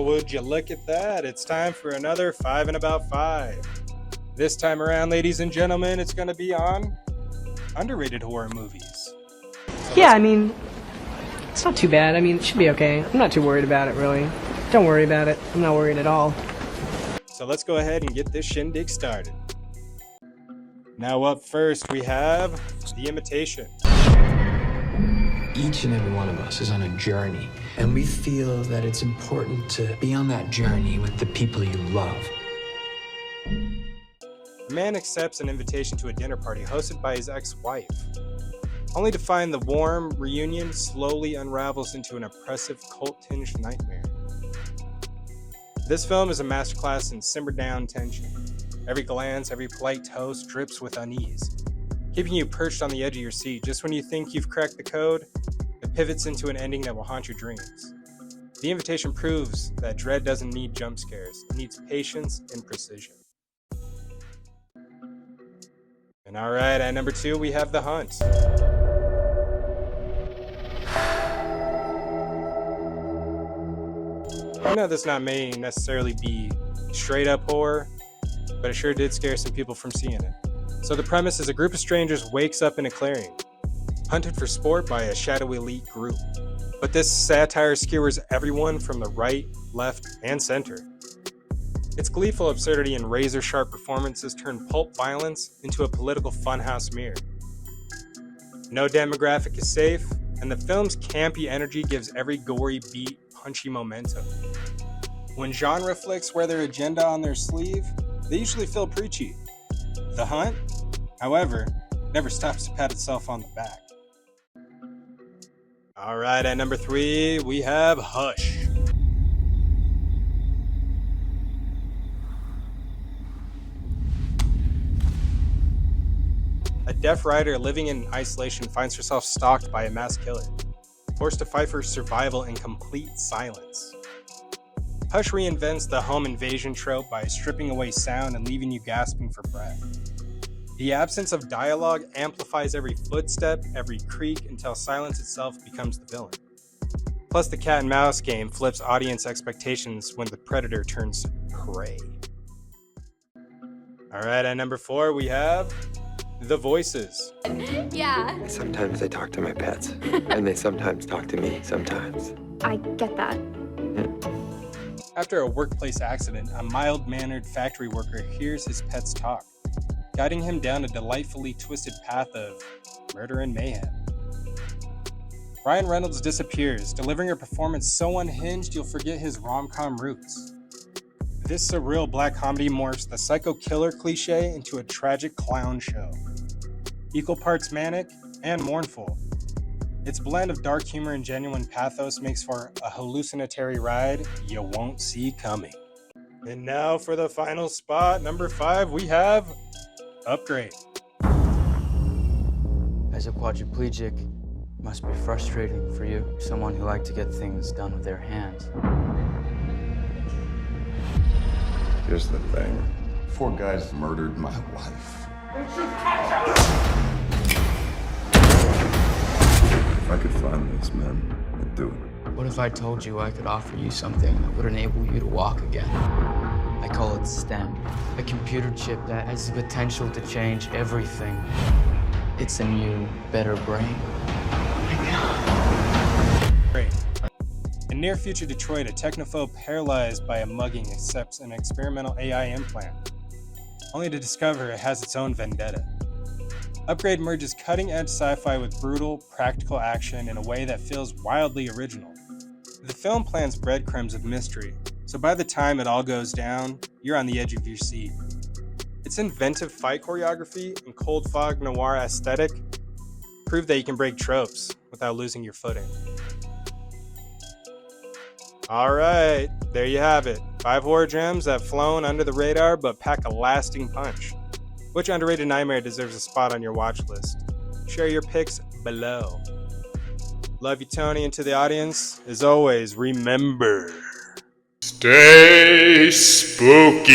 would you look at that? It's time for another 5 and About 5. This time around, ladies and gentlemen, it's going to be on underrated horror movies. Yeah, I mean, it's not too bad. I mean, it should be okay. I'm not too worried about it, really. Don't worry about it. I'm not worried at all. So let's go ahead and get this shindig started. Now up first, we have The Imitation. Each and every one of us is on a journey, and we feel that it's important to be on that journey with the people you love. A man accepts an invitation to a dinner party hosted by his ex-wife, only to find the warm reunion slowly unravels into an oppressive cult-tinged nightmare. This film is a masterclass in simmer down tension. Every glance, every polite toast drips with unease, keeping you perched on the edge of your seat. Just when you think you've cracked the code, it pivots into an ending that will haunt your dreams. The Invitation proves that dread doesn't need jump scares, it needs patience and precision. And alright, at number 2, we have The Hunt. I know this not may necessarily be straight up horror, but it sure did scare some people from seeing it. So the premise is a group of strangers wakes up in a clearing, hunted for sport by a shadowy elite group. But this satire skewers everyone from the right, left, and center. Its gleeful absurdity and razor-sharp performances turn pulp violence into a political funhouse mirror. No demographic is safe, and the film's campy energy gives every gory beat punchy momentum. When genre flicks wear their agenda on their sleeve, they usually feel preachy. The Hunt, however, never stops to pat itself on the back. Alright, at number 3, we have Hush. A deaf writer living in isolation finds herself stalked by a mass killer, forced to fight for survival in complete silence. Hush reinvents the home invasion trope by stripping away sound and leaving you gasping for breath. The absence of dialogue amplifies every footstep, every creak, until silence itself becomes the villain. Plus, the cat and mouse game flips audience expectations when the predator turns prey. Alright, at number 4, we have The Voices. Yeah. Sometimes I talk to my pets, and they sometimes talk to me sometimes. I get that. After a workplace accident, a mild-mannered factory worker hears his pets talk, guiding him down a delightfully twisted path of murder and mayhem. Ryan Reynolds disappears, delivering a performance so unhinged you'll forget his rom-com roots. This surreal black comedy morphs the psycho killer cliche into a tragic clown show, equal parts manic and mournful. Its blend of dark humor and genuine pathos makes for a hallucinatory ride you won't see coming. And now for the final spot, number 5, we have Upgrade. As a quadriplegic, it must be frustrating for you, someone who liked to get things done with their hands. Here's the thing. 4 guys murdered my wife. If I could find these men, I'd do it. What if I told you I could offer you something that would enable you to walk again? I call it STEM, a computer chip that has the potential to change everything. It's a new, better brain. Great. In near-future Detroit, a technophobe paralyzed by a mugging accepts an experimental AI implant, only to discover it has its own vendetta. Upgrade merges cutting-edge sci-fi with brutal, practical action in a way that feels wildly original. The film plants breadcrumbs of mystery, so by the time it all goes down, you're on the edge of your seat. Its inventive fight choreography and cold fog noir aesthetic prove that you can break tropes without losing your footing. Alright, there you have it. 5 horror gems that have flown under the radar but pack a lasting punch. Which underrated nightmare deserves a spot on your watch list? Share your picks below. Love you, Tony, and to the audience, as always, remember, stay spooky!